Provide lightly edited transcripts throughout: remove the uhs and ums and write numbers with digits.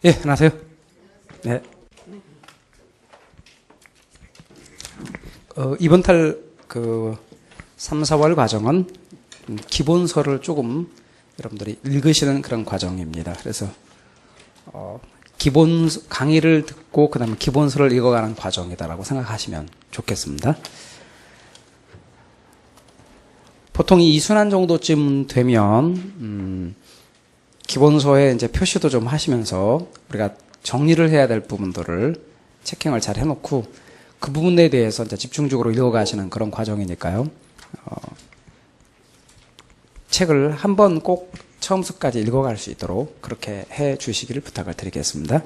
예, 안녕하세요. 네. 이번 달 3, 4월 과정은 기본서를 조금 여러분들이 읽으시는 그런 과정입니다. 그래서 기본 강의를 듣고 그다음에 기본서를 읽어가는 과정이다라고 생각하시면 좋겠습니다. 보통 이 이순환 정도쯤 되면 기본서에 이제 표시도 좀 하시면서 우리가 정리를 해야 될 부분들을 체킹을 잘 해놓고 그 부분에 대해서 이제 집중적으로 읽어가시는 그런 과정이니까요. 책을 한번 꼭 처음부터까지 읽어갈 수 있도록 그렇게 해 주시기를 부탁을 드리겠습니다.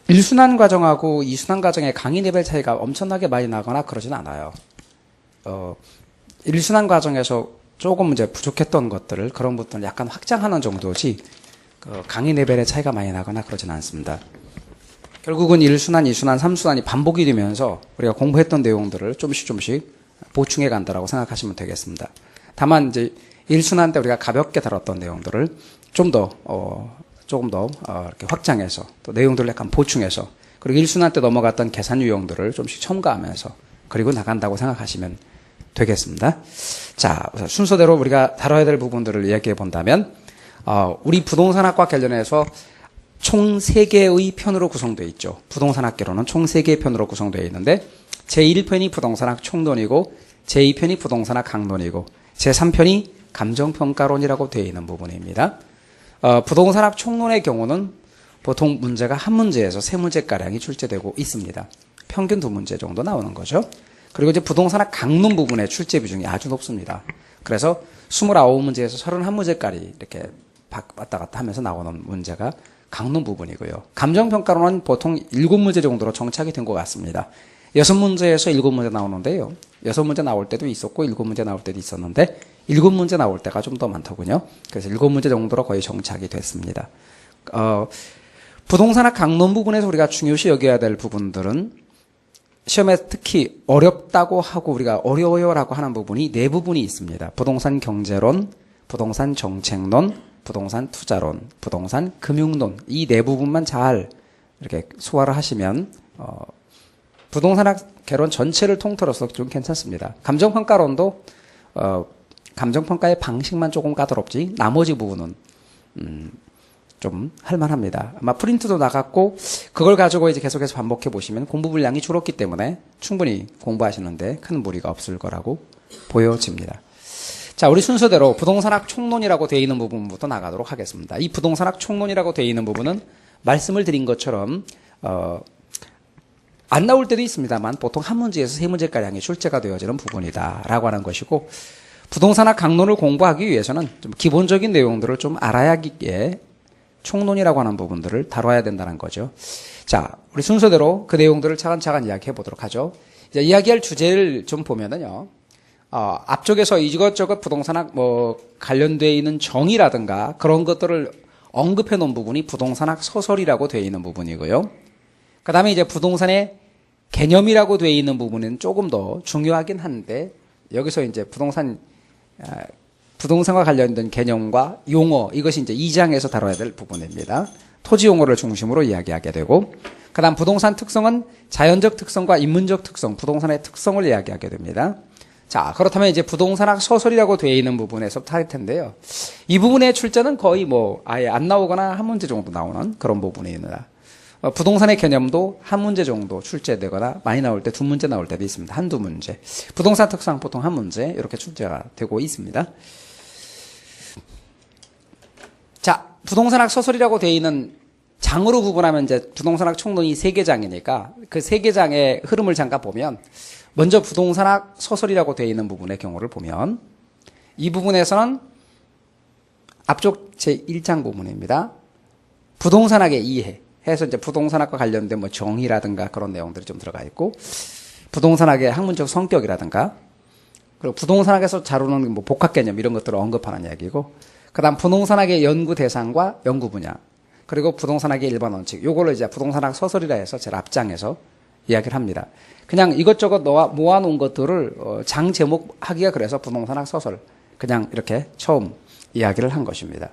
일순환 과정하고 이순환 과정의 강의 레벨 차이가 엄청나게 많이 나거나 그러진 않아요. 일순환 과정에서 조금 이제 부족했던 것들을 그런 부분을 약간 확장하는 정도지 강의 레벨의 차이가 많이 나거나 그러진 않습니다. 결국은 1순환, 2순환, 3순환이 반복이 되면서 우리가 공부했던 내용들을 조금씩 보충해 간다라고 생각하시면 되겠습니다. 다만 이제 1순환 때 우리가 가볍게 다뤘던 내용들을 조금 더 이렇게 확장해서 또 내용들을 약간 보충해서 그리고 1순환 때 넘어갔던 계산 유형들을 조금씩 첨가하면서 그리고 나간다고 생각하시면 되겠습니다. 자, 순서대로 우리가 다뤄야 될 부분들을 이야기해 본다면 우리 부동산학과 관련해서 총 3개의 편으로 구성되어 있죠. 부동산학계로는 총 3개의 편으로 구성되어 있는데 제1편이 부동산학 총론이고 제2편이 부동산학 강론이고 제3편이 감정평가론이라고 되어 있는 부분입니다. 부동산학 총론의 경우는 보통 문제가 한 문제에서 3문제가량이 출제되고 있습니다. 평균 2문제 정도 나오는 거죠. 그리고 이제 부동산학 강론 부분의 출제 비중이 아주 높습니다. 그래서 29문제에서 31문제까지 이렇게 왔다 갔다 하면서 나오는 문제가 강론 부분이고요. 감정평가론은 보통 7문제 정도로 정착이 된 것 같습니다. 6문제에서 7문제 나오는데요. 6문제 나올 때도 있었고 7문제 나올 때도 있었는데 7문제 나올 때가 좀 더 많더군요. 그래서 7문제 정도로 거의 정착이 됐습니다. 부동산학 강론 부분에서 우리가 중요시 여겨야 될 부분들은 시험에 특히 어렵다고 하고 우리가 어려워요라고 하는 부분이 4부분이 있습니다. 부동산 경제론, 부동산 정책론, 부동산 투자론, 부동산 금융론 이 4부분만 잘 이렇게 소화를 하시면 부동산학 개론 전체를 통틀어서 좀 괜찮습니다. 감정평가론도 감정평가의 방식만 조금 까다롭지 나머지 부분은 좀 할만합니다. 아마 프린트도 나갔고 그걸 가지고 이제 계속해서 반복해 보시면 공부 분량이 줄었기 때문에 충분히 공부하시는데 큰 무리가 없을 거라고 보여집니다. 자, 우리 순서대로 부동산학 총론이라고 되어 있는 부분부터 나가도록 하겠습니다. 이 부동산학 총론이라고 되어 있는 부분은 말씀을 드린 것처럼 안 나올 때도 있습니다만 보통 한 문제에서 3문제가량이 출제가 되어지는 부분이다라고 하는 것이고 부동산학 강론을 공부하기 위해서는 좀 기본적인 내용들을 좀 알아야기에 총론이라고 하는 부분들을 다뤄야 된다는 거죠. 자, 우리 순서대로 그 내용들을 차근차근 이야기해 보도록 하죠. 이제 이야기할 주제를 좀 보면은요. 앞쪽에서 이것저것 부동산학 관련되어 있는 정의라든가 그런 것들을 언급해 놓은 부분이 부동산학 서설이라고 되어 있는 부분이고요. 그 다음에 이제 부동산의 개념이라고 되어 있는 부분은 조금 더 중요하긴 한데 여기서 이제 부동산과 관련된 개념과 용어 이것이 이제 2장에서 다뤄야 될 부분입니다. 토지 용어를 중심으로 이야기하게 되고 그 다음 부동산 특성은 자연적 특성과 인문적 특성, 부동산의 특성을 이야기하게 됩니다. 자, 그렇다면 이제 부동산학 서설이라고 되어 있는 부분에서부터 할 텐데요. 이 부분의 출제는 거의 아예 안 나오거나 한 문제 정도 나오는 그런 부분입니다. 부동산의 개념도 한 문제 정도 출제되거나 많이 나올 때 2문제 나올 때도 있습니다. 한두 문제. 부동산 특성 보통 한 문제 이렇게 출제가 되고 있습니다. 자, 부동산학 서설이라고 되어 있는 장으로 구분하면 이제 부동산학 총론이 3개 장이니까 그 3개 장의 흐름을 잠깐 보면 먼저 부동산학 서설이라고 되어 있는 부분의 경우를 보면 이 부분에서는 앞쪽 제1장 부분입니다. 부동산학의 이해 해서 이제 부동산학과 관련된 정의라든가 그런 내용들이 좀 들어가 있고 부동산학의 학문적 성격이라든가 그리고 부동산학에서 다루는 복합 개념 이런 것들을 언급하는 이야기고 그다음 부동산학의 연구 대상과 연구 분야 그리고 부동산학의 일반 원칙 요거를 이제 부동산학 서설이라 해서 제일 앞장에서 이야기를 합니다. 그냥 이것저것 모아놓은 것들을 장 제목 하기가 그래서 부동산학 서설 그냥 이렇게 처음 이야기를 한 것입니다.